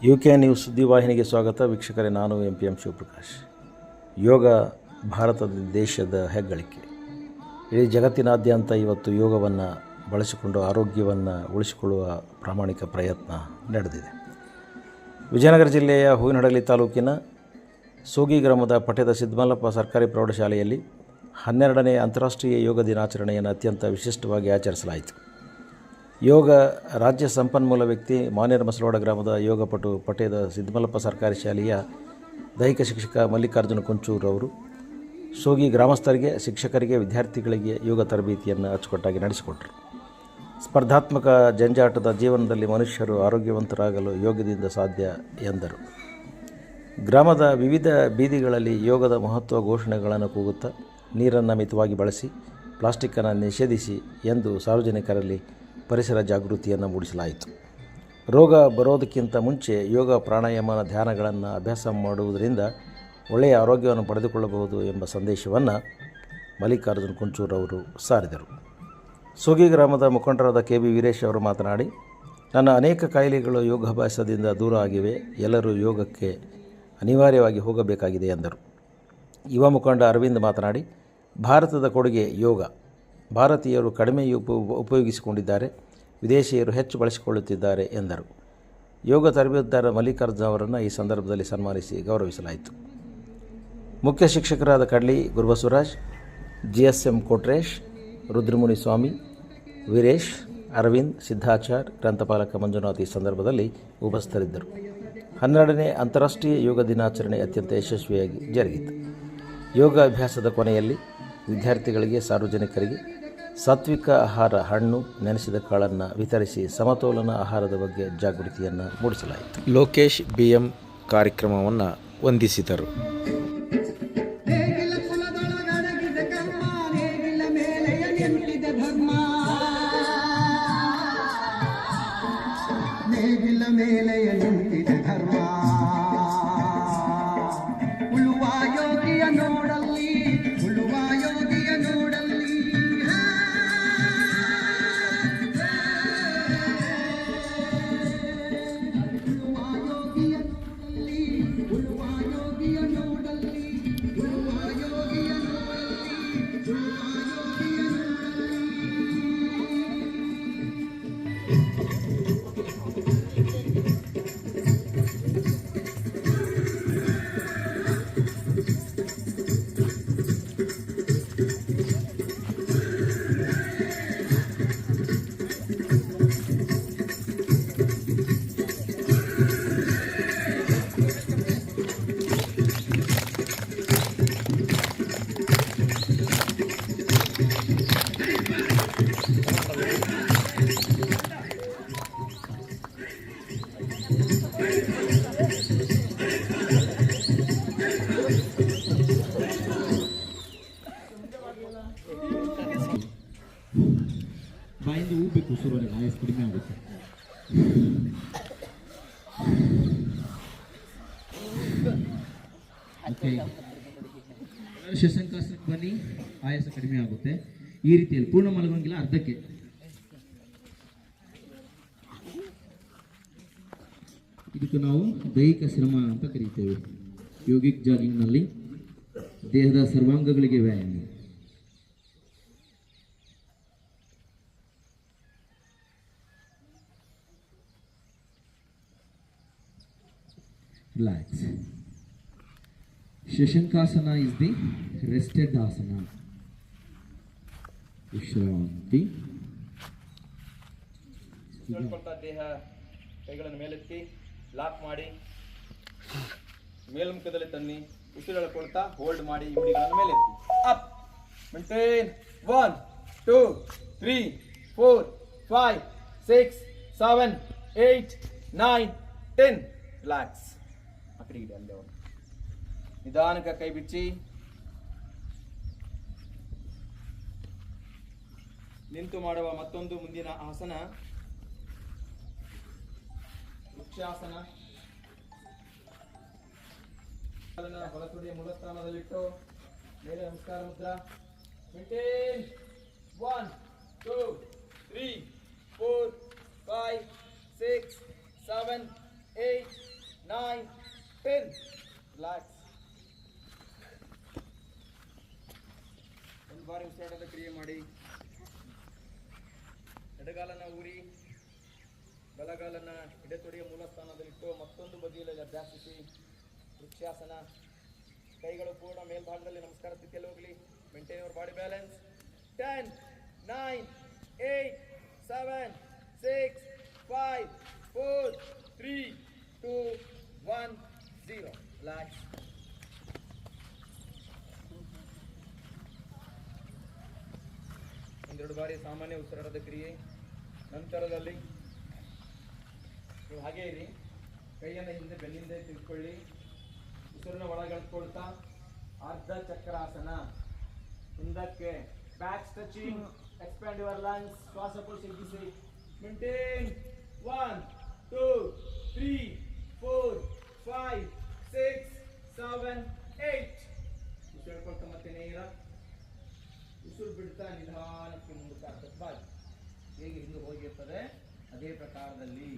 UK news ಸುದ್ದಿವಾಹಿನಿಗೆ ಸ್ವಾಗತ. ವೀಕ್ಷಕರೇ, ನಾನು MPM ಶಿವಪ್ರಕಾಶ್. ಯೋಗ ಭಾರತದ ದೇಶದ ಹೆಗ್ಗಳಿಕೆ. ಇಡೀ ಜಗತ್ತಿನಾದ್ಯಂತ ಇವತ್ತು ಯೋಗವನ್ನು ಬಳಸಿಕೊಂಡು ಆರೋಗ್ಯವನ್ನು ಉಳಿಸಿಕೊಳ್ಳುವ ಪ್ರಾಮಾಣಿಕ ಪ್ರಯತ್ನ ನಡೆದಿದೆ. ವಿಜಯನಗರ ಜಿಲ್ಲೆಯ ಹೂವಿನಹಡಗಲಿ ತಾಲೂಕಿನ ಸೋಗಿ ಗ್ರಾಮದ ಪಠ್ಯದ ಸಿದ್ದಮಲ್ಲಪ್ಪ ಸರ್ಕಾರಿ ಪ್ರೌಢಶಾಲೆಯಲ್ಲಿ 12ನೇ ಅಂತಾರಾಷ್ಟ್ರೀಯ ಯೋಗ ದಿನಾಚರಣೆಯನ್ನು ಅತ್ಯಂತ ವಿಶಿಷ್ಟವಾಗಿ ಆಚರಿಸಲಾಯಿತು. ಯೋಗ ರಾಜ್ಯ ಸಂಪನ್ಮೂಲ ವ್ಯಕ್ತಿ ಮಾನೇರ ಮಸಲವಾಡ ಗ್ರಾಮದ ಯೋಗಪಟು ಪಠ್ಯದ ಸಿದ್ದಮಲ್ಲಪ್ಪ ಸರ್ಕಾರಿ ಶಾಲೆಯ ದೈಹಿಕ ಶಿಕ್ಷಕ ಮಲ್ಲಿಕಾರ್ಜುನ ಕುಂಚೂರವರು ಸೋಗಿ ಗ್ರಾಮಸ್ಥರಿಗೆ, ಶಿಕ್ಷಕರಿಗೆ, ವಿದ್ಯಾರ್ಥಿಗಳಿಗೆ ಯೋಗ ತರಬೇತಿಯನ್ನು ಅಚ್ಚುಕಟ್ಟಾಗಿ ನಡೆಸಿಕೊಟ್ಟರು. ಸ್ಪರ್ಧಾತ್ಮಕ ಜಂಜಾಟದ ಜೀವನದಲ್ಲಿ ಮನುಷ್ಯರು ಆರೋಗ್ಯವಂತರಾಗಲು ಯೋಗದಿಂದ ಸಾಧ್ಯ ಎಂದರು. ಗ್ರಾಮದ ವಿವಿಧ ಬೀದಿಗಳಲ್ಲಿ ಯೋಗದ ಮಹತ್ವ ಘೋಷಣೆಗಳನ್ನು ಕೂಗುತ್ತಾ ನೀರನ್ನು ಮಿತವಾಗಿ ಬಳಸಿ, ಪ್ಲಾಸ್ಟಿಕ್ಕನ್ನು ನಿಷೇಧಿಸಿ ಎಂದು ಸಾರ್ವಜನಿಕರಲ್ಲಿ ಪರಿಸರ ಜಾಗೃತಿಯನ್ನು ಮೂಡಿಸಲಾಯಿತು. ರೋಗ ಬರೋದಕ್ಕಿಂತ ಮುಂಚೆ ಯೋಗ, ಪ್ರಾಣಾಯಾಮ, ಧ್ಯಾನಗಳನ್ನು ಅಭ್ಯಾಸ ಮಾಡುವುದರಿಂದ ಒಳ್ಳೆಯ ಆರೋಗ್ಯವನ್ನು ಪಡೆದುಕೊಳ್ಳಬಹುದು ಎಂಬ ಸಂದೇಶವನ್ನು ಮಲ್ಲಿಕಾರ್ಜುನ ಕುಂಚೂರವರು ಸಾರಿದರು. ಸೋಗಿ ಗ್ರಾಮದ ಮುಖಂಡರಾದ KB ವೀರೇಶ್ ಅವರು ಮಾತನಾಡಿ, ನನ್ನ ಅನೇಕ ಕಾಯಿಲೆಗಳು ಯೋಗಾಭ್ಯಾಸದಿಂದ ದೂರ ಆಗಿವೆ. ಎಲ್ಲರೂ ಯೋಗಕ್ಕೆ ಅನಿವಾರ್ಯವಾಗಿ ಹೋಗಬೇಕಾಗಿದೆ ಎಂದರು. ಯುವ ಮುಖಂಡ ಅರವಿಂದ್ ಮಾತನಾಡಿ, ಭಾರತದ ಕೊಡುಗೆ ಯೋಗ. ಭಾರತೀಯರು ಕಡಿಮೆ ಉಪಯೋಗಿಸಿಕೊಂಡಿದ್ದಾರೆ, ವಿದೇಶಿಯರು ಹೆಚ್ಚು ಬಳಸಿಕೊಳ್ಳುತ್ತಿದ್ದಾರೆ ಎಂದರು. ಯೋಗ ತರಬೇತುದಾರ ಮಲ್ಲಿಕಾರ್ಜುನ ಅವರನ್ನು ಈ ಸಂದರ್ಭದಲ್ಲಿ ಸನ್ಮಾನಿಸಿ ಗೌರವಿಸಲಾಯಿತು. ಮುಖ್ಯ ಶಿಕ್ಷಕರಾದ ಕಡ್ಲಿ ಗುರುಬಸವರಾಜ್, GSM ಕೋಟ್ರೇಶ್, ರುದ್ರಮುನಿ ಸ್ವಾಮಿ, ವೀರೇಶ್, ಅರವಿಂದ್, ಸಿದ್ಧಾಚಾರ್, ಗ್ರಂಥಪಾಲಕ ಮಂಜುನಾಥ್ ಈ ಸಂದರ್ಭದಲ್ಲಿ ಉಪಸ್ಥಿತರಿದ್ದರು. 12ನೇ ಅಂತಾರಾಷ್ಟ್ರೀಯ ಯೋಗ ದಿನಾಚರಣೆ ಅತ್ಯಂತ ಯಶಸ್ವಿಯಾಗಿ ಜರುಗಿತು. ಯೋಗಾಭ್ಯಾಸದ ಕೊನೆಯಲ್ಲಿ ವಿದ್ಯಾರ್ಥಿಗಳಿಗೆ, ಸಾರ್ವಜನಿಕರಿಗೆ ಸಾತ್ವಿಕ ಆಹಾರ, ಹಣ್ಣು, ನೆನೆಸಿದ ಕಾಳನ್ನು ವಿತರಿಸಿ ಸಮತೋಲನ ಆಹಾರದ ಬಗ್ಗೆ ಜಾಗೃತಿಯನ್ನು ಮೂಡಿಸಲಾಯಿತು. ಲೋಕೇಶ್ BM ಕಾರ್ಯಕ್ರಮವನ್ನು ವಂದಿಸಿದರು. ಬಾಯಿಂದ ಹೋಗ್ಬೇಕು, ಉಸಿರೊಳಗೆ ಆಯಸ್ ಕಡಿಮೆ ಆಗುತ್ತೆ. ಓಕೆ, ಶಶಂಕಾಸನಕ್ಕೆ ಬನ್ನಿ, ಆಯಾಸ ಕಡಿಮೆ ಆಗುತ್ತೆ. ಈ ರೀತಿಯಲ್ಲಿ ಪೂರ್ಣ ಮಲಗೋಂಗಿಲ್ಲ, ಅರ್ಧಕ್ಕೆ. ಇದಕ್ಕೆ ನಾವು ದೈಹಿಕ ಶ್ರಮ ಅಂತ ಕರೀತೇವೆ. ಯೋಗಿಕ್ ಜಾಗಿಂಗ್ನಲ್ಲಿ ದೇಹದ ಸರ್ವಾಂಗಗಳಿಗೆ ವ್ಯಾಯಾಮ. Relax. Shashankasana is the rested asana. ವಿಶ್ರಾಂತಿ. ದೇಹ ಕೈಗಳನ್ನು ಮೇಲೆತ್ತಿ ಲಾಕ್ ಮಾಡಿ ಮೇಲ್ಮುಖದಲ್ಲಿ ತನ್ನಿ. ಉಸಿರೆಳ್ಕೊಳ್ತಾ ಹೋಲ್ಡ್ ಮಾಡಿ ಇವುಗಳನ್ನು ಮೇಲೆತ್ತಿ. Up, maintain. 1 2 3 4 5 6 7 8 9 10. ರಿಲ್ಯಾಕ್ಸ್. ನಿಧಾನಕ್ಕೆ ಕೈ ಬಿಚ್ಚಿ ನಿಂತು ಮಾಡುವ ಮತ್ತೊಂದು ಮುಂದಿನ ಆಸನ ವೃಕ್ಷಾಸನ. ಬಲತುಡಿಯ ಮೂಲಸ್ಥಾನದಲ್ಲಿಟ್ಟು ಮೇಲೆ ನಮಸ್ಕಾರ ಮುದ್ರಾ. ಮೇಂಟೈನ್. 1 2 3 4 5 6 7 8 9, 10. Relax. ಒಂದು ಬಾರಿ ಉಸಿರಾಟದ ಕ್ರಿಯೆ ಮಾಡಿ. ಎಡಗಾಲನ ಊರಿ ಬಲಗಾಲನ ಎಡೆತೊಡೆಯ ಮೂಲ ಸ್ಥಾನದಲ್ಲಿಟ್ಟು ಮತ್ತೊಂದು ಬದಿಯಲ್ಲಿ ಅಭ್ಯಾಸಿಸಿ. ವೃಕ್ಷಾಸನ. ಕೈಗಳು ಪೂರ್ಣ ಮೇಲ್ಭಾಗದಲ್ಲಿ ನಮಸ್ಕಾರ ಸ್ಥಿತಿಯಲ್ಲಿ ಹೋಗಲಿ. Maintain your body balance. 10, 9, 8, 7, 6, 5, 4, 3, 2, 1, 0. Relax. ಒಂದೆರಡು ಬಾರಿ ಸಾಮಾನ್ಯ ಉಸಿರಾಟದ ಕ್ರಿಯೆ. ನಂತರದಲ್ಲಿ ನೀವು ಹಾಗೇ ಇರಿ. ಕೈಯನ್ನು ಹಿಂದೆ ಬೆನ್ನಿಂದ ತಿಳ್ಕೊಳ್ಳಿ. ಉಸಿರನ್ನ ಒಳಗೆಳ್ಕೊಳ್ತಾ ಅರ್ಧ ಚಕ್ರಾಸನ. ಹಿಂದಕ್ಕೆ back stretching. Expand your lungs. ಶ್ವಾಸಕೋಶ ಹಿಗ್ಗಿಸಿ. ಮೇಂಟೈನ್. 1, 2, 3, 4, 5, 6, 7, 8. ಉಸಿರು ಹೇಳ್ಕೊಳ್ತಾ ಮತ್ತೆ ನೇರ. ಉಸಿರು ಬಿಡ್ತಾ ನಿಧಾನಕ್ಕೆ ಮುಂದಕ್ಕೆ ಆಗ್ತದೆ. ಬಾಯಿ ಹೇಗೆ ಹಿಂದೆ ಹೋಗಿರ್ತದೆ ಅದೇ ಪ್ರಕಾರದಲ್ಲಿ.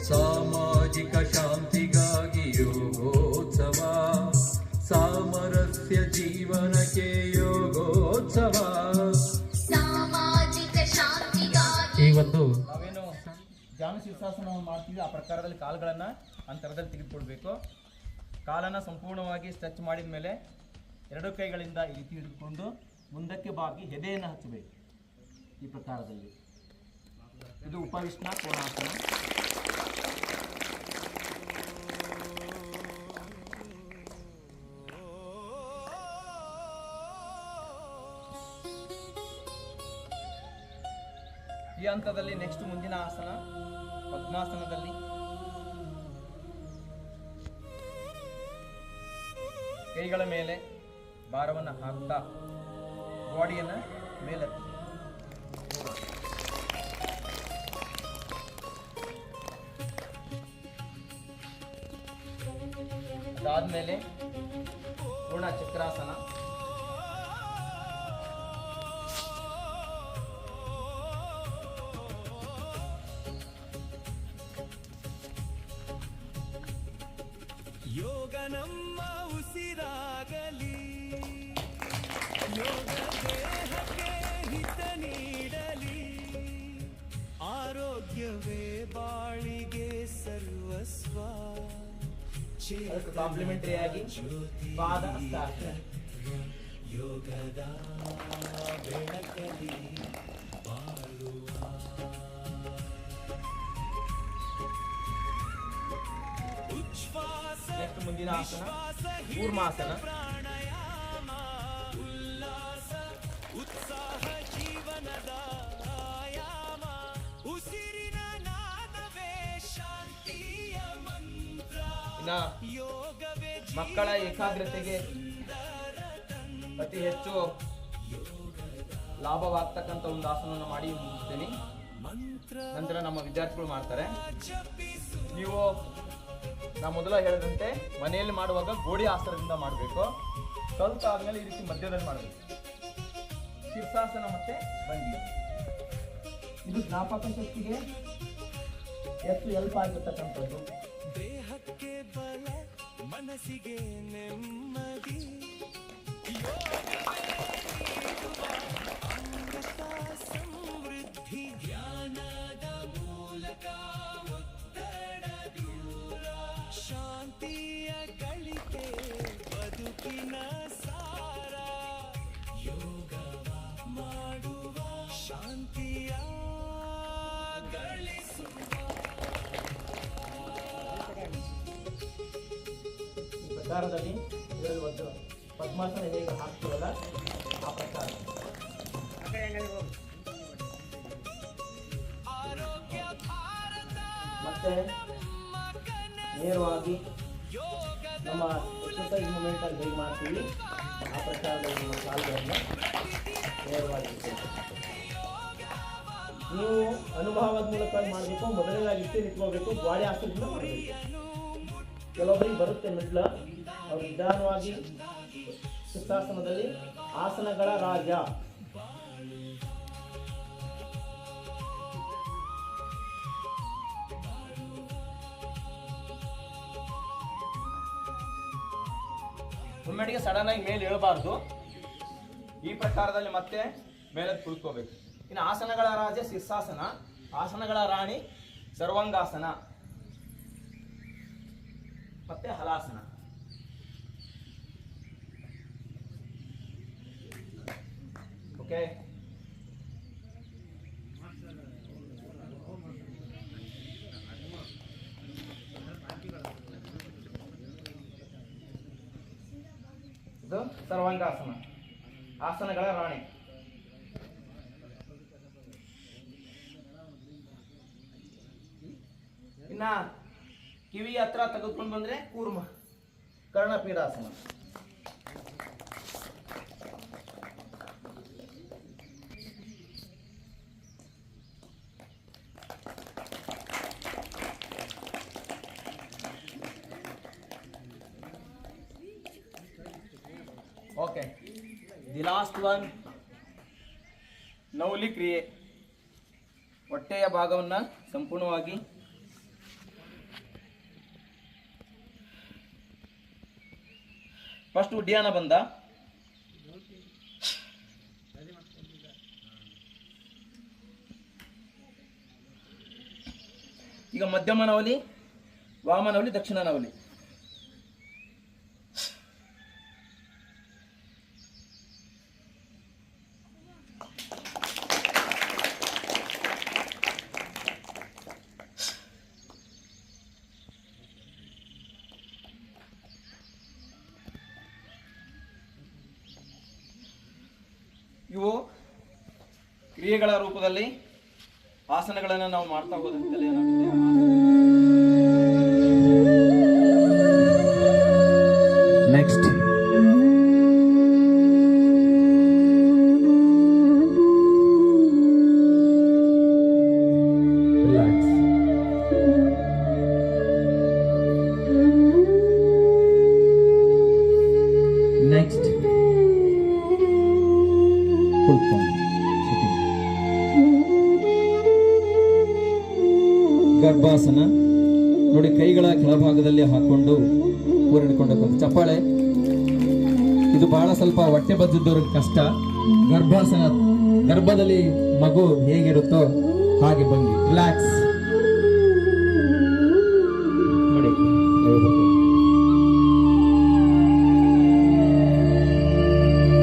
ಸಾಮಾಜಿಕ ಶಾಂತಿಗಾಗಿ ಯೋಗೋತ್ಸವ. ಸಾಮರಸ್ಯ ಜೀವನಕ್ಕೆ ಯೋಗೋತ್ಸವ. ಸಾಮಾಜಿಕ ಶಾಂತಿಗಾಗಿ. ಈ ಒಂದು ನಾವೇನು ಧ್ಯಾನ ಶೀರ್ಷಾಸನವನ್ನು ಮಾಡ್ತೀವಿ ಆ ಪ್ರಕಾರದಲ್ಲಿ ಕಾಲುಗಳನ್ನು ಅಂತರದಲ್ಲಿ ತೆಗೆದುಕೊಳ್ಬೇಕು. ಕಾಲನ್ನು ಸಂಪೂರ್ಣವಾಗಿ ಸ್ಟ್ರೆಚ್ ಮಾಡಿದ ಮೇಲೆ ಎರಡು ಕೈಗಳಿಂದ ಈ ರೀತಿ ಹಿಡಿದುಕೊಂಡು ಮುಂದಕ್ಕೆ ಬಾಗಿ ಎದೆಯನ್ನು ಹಚ್ಚಬೇಕು. ಈ ಪ್ರಕಾರದಲ್ಲಿ ಇದು ಉಪವಿಷ್ಣ ಕೋಣಾಸನ. ಈ ಹಂತದಲ್ಲಿ ನೆಕ್ಸ್ಟ್ ಮುಂದಿನ ಆಸನ ಪದ್ಮಾಸನದಲ್ಲಿ ಕೈಗಳ ಮೇಲೆ ಭಾರವನ್ನು ಹಾಕ್ತಾ ಬಾಡಿಯನ್ನು ಮೇಲೆತ್ತಿ. ಅದಾದ್ಮೇಲೆ ಪೂರ್ಣ ಚಕ್ರಾಸನ. ಯೋಗ ನಮ್ಮ ಉಸಿರಾಗಲಿ. ಯೋಗ ದೇಹಕ್ಕೆ ಹಿತ ನೀಡಲಿ. ಆರೋಗ್ಯವೇ ಬಾಳಿಗೆ ಸರ್ವಸ್ವ. ಕಾಂಪ್ಲಿಮೆಂಟರಿ ಆಗಿ ಪಾದ ಹಸ್ತಾಸನ. ಯೋಗದ ಬೆಳಕಲಿ ಬಾಳುವ. ನೆಕ್ಸ್ಟ್ ಮುಂದಿನ ಆಸನ ಕೂರ್ಮಾಸನ. ಪ್ರಾಣಾಯಾಮ ಉಲ್ಲಾಸ ಉತ್ಸಾಹ ಜೀವನದ ಆಯಾಮ. ಉಸಿರಿನ ನಾದವೇ ಶಾಂತಿಯ ಮಂತ್ರ. ಇನ್ನ ಮಕ್ಕಳ ಏಕಾಗ್ರತೆಗೆ ಅತಿ ಹೆಚ್ಚು ಲಾಭವಾಗ್ತಕ್ಕಂಥ ಒಂದು ಆಸನವನ್ನು ಮಾಡಿ ಮುಗಿಸ್ತೇನೆ. ನಂತರ ನಮ್ಮ ವಿದ್ಯಾರ್ಥಿಗಳು ಮಾಡ್ತಾರೆ. ನೀವು ನಾ ಮೊದಲ ಹೇಳಿದಂತೆ ಮನೆಯಲ್ಲಿ ಮಾಡುವಾಗ ಗೋಡಿ ಆಸನದಿಂದ ಮಾಡಬೇಕು. ಸ್ವಲ್ಪ ಆದ್ಮೇಲೆ ಈ ರೀತಿ ಮಧ್ಯದಲ್ಲಿ ಮಾಡಬೇಕು. ಶೀರ್ಷಾಸನ ಮತ್ತೆ ಬಂಡಿ. ಇದು ಜ್ಞಾಪಕ ಶಕ್ತಿಗೆ ಹೆಚ್ಚು ಹೆಲ್ಪ್ ಆಗಿರ್ತಕ್ಕಂಥದ್ದು. ದೇಹಕ್ಕೆ ಬಲ ಮನಸ್ಸಿಗೆ ನೆಮ್ಮದಿ. ಅಮೃತ ಸಮೃದ್ಧಿ ಜ್ಞಾನದ ಮೂಲಕ ಒತ್ತಡ ದೂರ. ಶಾಂತಿಯ ಗಳಿಕೆ ಬದುಕಿನ ಸಾರ. ಯೋಗವ ಮಾಡುವ ಶಾಂತಿಯ ಗಳಿಸುವ. ಈ ಪ್ರಕಾರದಲ್ಲಿ ಹೇಳುವುದು ಪದ್ಮಾಸನ ಹೇಗೆ ಹಾಕ್ತೀವಲ್ಲ ಆ ಪ್ರಕಾರ. ಮತ್ತೆ ನೇರವಾಗಿ ನಮ್ಮ ಎಕ್ಸರ್ಸೈಸ್ ಮೂಮೆಂಟ್ ಅಲ್ಲಿ ಹೇಗೆ ಮಾಡ್ತೀವಿ ಆ ಪ್ರಕಾರದಲ್ಲಿ ನಮ್ಮ ಕಾಲುಗಳನ್ನು ನೇರವಾಗಿ. ನೀವು ಅನುಭವದ ಮೂಲಕ ಮಾಡಬೇಕು. ಮೊದಲನೇದಾಗಿ ಇಷ್ಟೇ ನಿಂತ್ಕೋಬೇಕು. ಗಾಡಿ ಆಸನದಿಂದ ಮಾಡಬೇಕು. ಕೆಲವೊಬ್ಬರಿಗೆ ಬರುತ್ತೆ ಮಿಡ್ಲ, ಅವ್ರು ನಿಧಾನವಾಗಿ ಶೀರ್ಷಾಸನದಲ್ಲಿ ಆಸನಗಳ ರಾಜ. ಒಮ್ಮೆಡಿಗೆ ಸಡನ್ ಆಗಿ ಮೇಲೆ ಇಳಬಾರ್ದು. ಈ ಪ್ರಕಾರದಲ್ಲಿ ಮತ್ತೆ ಮೇಲೆ ಕುಳಿತುಕೋಬೇಕು. ಇನ್ನು ಆಸನಗಳ ರಾಜ ಶೀರ್ಷಾಸನ, ಆಸನಗಳ ರಾಣಿ ಸರ್ವಾಂಗಾಸನ ಮತ್ತೆ ಹಲಾಸನ. ಓಕೆ, ಇದು ಸರ್ವಾಂಗಾಸನ, ಆಸನಗಳ ರಾಣಿ. ಇನ್ನ ಕಿವಿ ಹತ್ರ ತೆಗೆದುಕೊಂಡು ಬಂದ್ರೆ ಕೂರ್ಮ ಕರ್ಣಪೀಠಾಸನ. Okay, the last one nauli ಕ್ರಿಯೆ. ಹೊಟ್ಟೆಯ ಭಾಗವನ್ನು ಸಂಪೂರ್ಣವಾಗಿ ಫಸ್ಟ್ ಉಡ್ಯಾನ ಬಂದ, ಈಗ ಮಧ್ಯಮ ನವಲಿ, ವಾಮ ನವಲಿ, ದಕ್ಷಿಣ ನವಲಿ. ಇವು ಕ್ರಿಯೆಗಳ ರೂಪದಲ್ಲಿ ಆಸನಗಳನ್ನು ನಾವು ಮಾಡ್ತಾ ಹೋದಂತೆಲ್ಲ ಏನಾಗುತ್ತೆ, ನೆಕ್ಸ್ಟ್ ರಿಲ್ಯಾಕ್ಸ್. ನೆಕ್ಸ್ಟ್ ಗರ್ಭಾಸನ ನೋಡಿ, ಕೈಗಳ ಕೆಳಭಾಗದಲ್ಲಿ ಹಾಕೊಂಡು ಕೂರಿಡ್ಕೊಂಡಕ್ಕಂತ ಚಪ್ಪಾಳೆ. ಇದು ಬಹಳ ಸ್ವಲ್ಪ ಹೊಟ್ಟೆ ಬದ್ದಿದ್ದವ್ರಿಗೆ ಕಷ್ಟ. ಗರ್ಭಾಸನ, ಗರ್ಭದಲ್ಲಿ ಮಗು ಹೇಗಿರುತ್ತೋ ಹಾಗೆ ಬಂದು ರಿಲ್ಯಾಕ್ಸ್ ನೋಡಿ.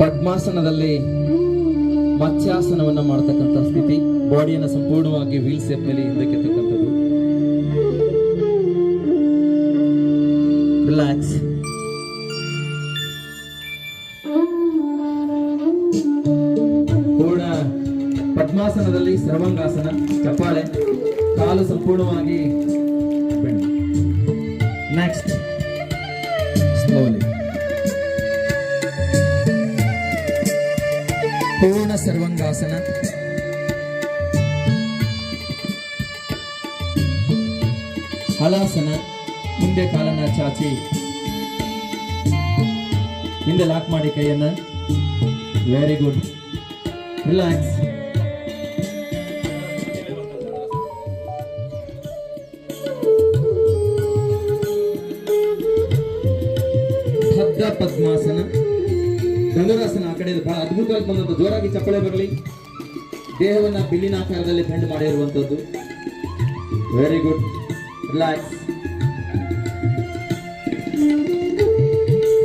ಪದ್ಮಾಸನದಲ್ಲಿ ಮತ್ಸ್ಯಾಸನವನ್ನ ಮಾಡತಕ್ಕಂಥ ಸ್ಥಿತಿ, ಬಾಡಿಯನ್ನು ಸಂಪೂರ್ಣವಾಗಿ ವೀಲ್ ಸೇಪ್ ಮೇಲೆ ಹಿಂದಕ್ಕೆತ್ತಕ್ಕಂಥದ್ದು. ರಿಲ್ಯಾಕ್ಸ್. ಪೂರ್ಣ ಪದ್ಮಾಸನದಲ್ಲಿ ಸರ್ವಾಂಗಾಸನ, ಚಪ್ಪಾಳೆ, ಕಾಲು ಸಂಪೂರ್ಣವಾಗಿ ಬೆಂಡ್. ನೆಕ್ಸ್ಟ್ ಸ್ಲೋಲಿ ಪೂರ್ಣ ಸರ್ವಾಂಗಾಸನ. ಹಲಾಸನ, ಮುಂದೆ ಕಾಲನ್ನ ಚಾಚಿ ಹಿಂದೆ ಲಾಕ್ ಮಾಡಿ ಕೈಯನ್ನ. Very good. ರಿಲ್ಯಾಕ್ಸ್. ಬದ್ಧ ಪದ್ಮಾಸನ, ಧನುರಾಸನ. ಆ ಕಡೆ ಬಹಳ ಅದ್ಭುತವಾಗಿ ಬಂದದ್ದು, ಜೋರಾಗಿ ಚಪ್ಪಳೆ ಬರಲಿ. ದೇಹವನ್ನ ಬಿಲ್ಲಿನ ಆಕಾರದಲ್ಲಿ ಬೆಂಡ್ ಮಾಡಿರುವಂಥದ್ದು. Very good. Relax.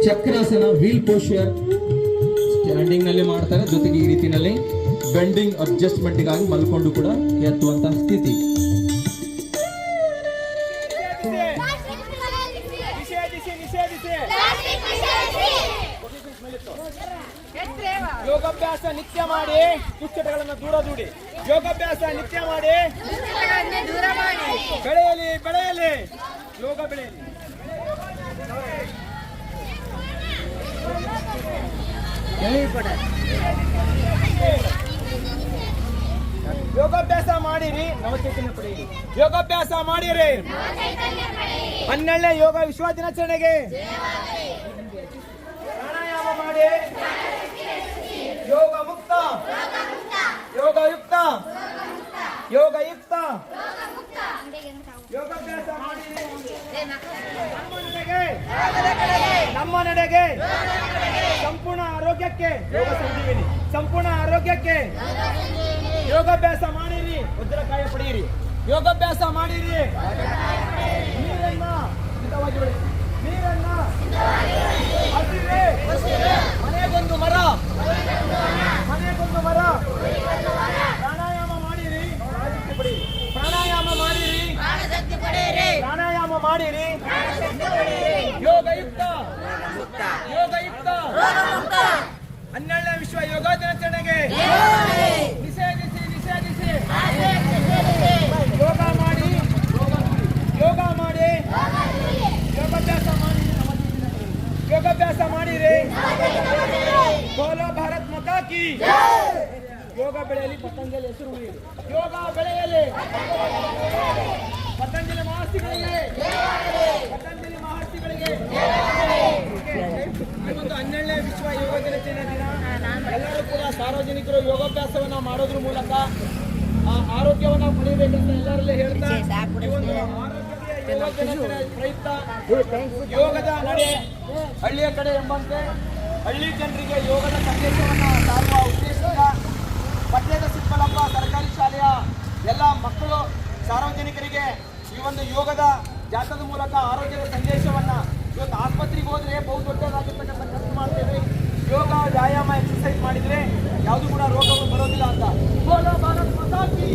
Chakrasana, wheel posture, standing ನಲ್ಲಿ ಮಾಡ್ತಾರೆ, ಜೊತೆಗೆ ಈ ರೀತಿಯಲ್ಲಿ ಬೆಂಡಿಂಗ್ ಅಡ್ಜಸ್ಟ್ಮೆಂಟ್ಗಾಗಿ ಮಲ್ಕೊಂಡು ಕೂಡ ಎತ್ತುವಂತಹ ಸ್ಥಿತಿ. ಯೋಗಾಭ್ಯಾಸ ನಿತ್ಯ ಮಾಡಿ, ದುಶ್ಚಟಗಳನ್ನು ದೂರ ದೂಡಿ. ಯೋಗಾಭ್ಯಾಸ ನಿತ್ಯ ಮಾಡಿ, ಬೆಳೆಯಲಿ ಬೆಳೆಯಲಿ, ಯೋಗ ಬೆಳೆಯಲಿ. ಯೋಗಾಭ್ಯಾಸ ಮಾಡಿರಿ, ನವಚೈತನ್ಯ ಪಡೆಯಿರಿ. ಯೋಗಾಭ್ಯಾಸ ಮಾಡಿರಿ. 12ನೇ ಯೋಗ ವಿಶ್ವ ದಿನಾಚರಣೆಗೆ ಪ್ರಾಣಾಯಾಮ ಮಾಡಿ. ಮಾಡಿ ಯೋಗ ಮುಕ್ತ ಯೋಗಯುಕ್ತ ಯೋಗಯುಕ್ತ ಯೋಗಾಭ್ಯಾಸ ಮಾಡಿ ನಮ್ಮ ನಡೆಗೆ ಸಂಪೂರ್ಣ ಆರೋಗ್ಯಕ್ಕೆ ಯೋಗ ಸಂಜೀವಿನಿ ಸಂಪೂರ್ಣ ಆರೋಗ್ಯಕ್ಕೆ ಯೋಗಾಭ್ಯಾಸ ಮಾಡಿರಿ ವಜ್ರಕಾಯ ಪಡೆಯಿರಿ ಯೋಗಾಭ್ಯಾಸ ಮಾಡಿರಿ ನೀರನ್ನ ಹಿತವಾಗಿ ಬೆಳೆಸಿ ನೀರನ್ನ ಹಸಿರೆ ಮನೆಗೊಂದು ಮರ ಮನೆಗೊಂದು ಮರ ಪ್ರಾಣಾಯಾಮ ಮಾಡಿರಿ ಪ್ರಾಣಾಯಾಮ ಮಾಡಿರಿ ಪ್ರಾಣಾಯಾಮ ಮಾಡಿರಿ ಯೋಗಯುಕ್ತ ಯೋಗಯುಕ್ತ 12ನೇ ವಿಶ್ವ ಯೋಗ ದಿನಾಚರಣೆಗೆ ನಿಷೇಧಿಸಿ ನಿಷೇಧಿಸಿ ಯೋಗ ಮಾಡಿ ಯೋಗ ಮಾಡಿ ಯೋಗಾಭ್ಯಾಸ ಮಾಡಿ ಯೋಗಾಭ್ಯಾಸ ಮಾಡಿರಿ ಬೋಲೋ ಭಾರತ್ ಮಾತಾ ಕಿ ಯೋಗ ಬೆಳೆಯಲಿ ಪತಂಜಲಿ ಹೆಸರು ಉಳಿಯಲಿ ಯೋಗ ಬೆಳೆಯಲಿ ಪತಂಜಲಿ ಮಹರ್ಷಿಗಳಿಗೆ ಪತಂಜಲಿ ಮಹರ್ಷಿಗಳಿಗೆ ಇವತ್ತು 12ನೇ ವಿಶ್ವ ಯೋಗ ದಿನಾಚರಣೆ ದಿನ ಎಲ್ಲರೂ ಕೂಡ ಸಾರ್ವಜನಿಕರು ಯೋಗಾಭ್ಯಾಸವನ್ನ ಮಾಡೋದ್ರ ಮೂಲಕ ಆ ಆರೋಗ್ಯವನ್ನ ಪಡೆಯಬೇಕಂತ ಎಲ್ಲರಲ್ಲಿ ಹೇಳ್ತಾ ಈ ಒಂದು ಆರೋಗ್ಯ ಯೋಗ ದಿನಾಚರಣೆ ಪ್ರಯುಕ್ತ ಯೋಗದ ನಡೆ ಹಳ್ಳಿಯ ಕಡೆ ಎಂಬಂತೆ ಹಳ್ಳಿ ಜನರಿಗೆ ಯೋಗದ ಸಂದೇಶವನ್ನು ಸಾರುವ ಉದ್ದೇಶದಿಂದ ಪಟ್ಟಣದ ಸಿಕ್ಕಲಪ್ಪ ಸರ್ಕಾರಿ ಶಾಲೆಯ ಎಲ್ಲ ಮಕ್ಕಳು ಸಾರ್ವಜನಿಕರಿಗೆ ಈ ಒಂದು ಯೋಗದ ಜಾಥದ ಮೂಲಕ ಆರೋಗ್ಯದ ಸಂದೇಶವನ್ನ ಇವತ್ತು ಆಸ್ಪತ್ರೆಗೆ ಹೋದ್ರೆ ಬಹು ದೊಡ್ಡದಾಗಿರ್ತಕ್ಕಂಥ ಖರ್ಚು ಮಾಡ್ತೇವೆ ಯೋಗ ವ್ಯಾಯಾಮ ಎಕ್ಸರ್ಸೈಸ್ ಮಾಡಿದ್ರೆ ಯಾವುದು ಕೂಡ ರೋಗಗಳು ಬರೋದಿಲ್ಲ ಅಂತ ಬೋಲೋ ಭಾರತ್ ಮಾತಾ ಕಿ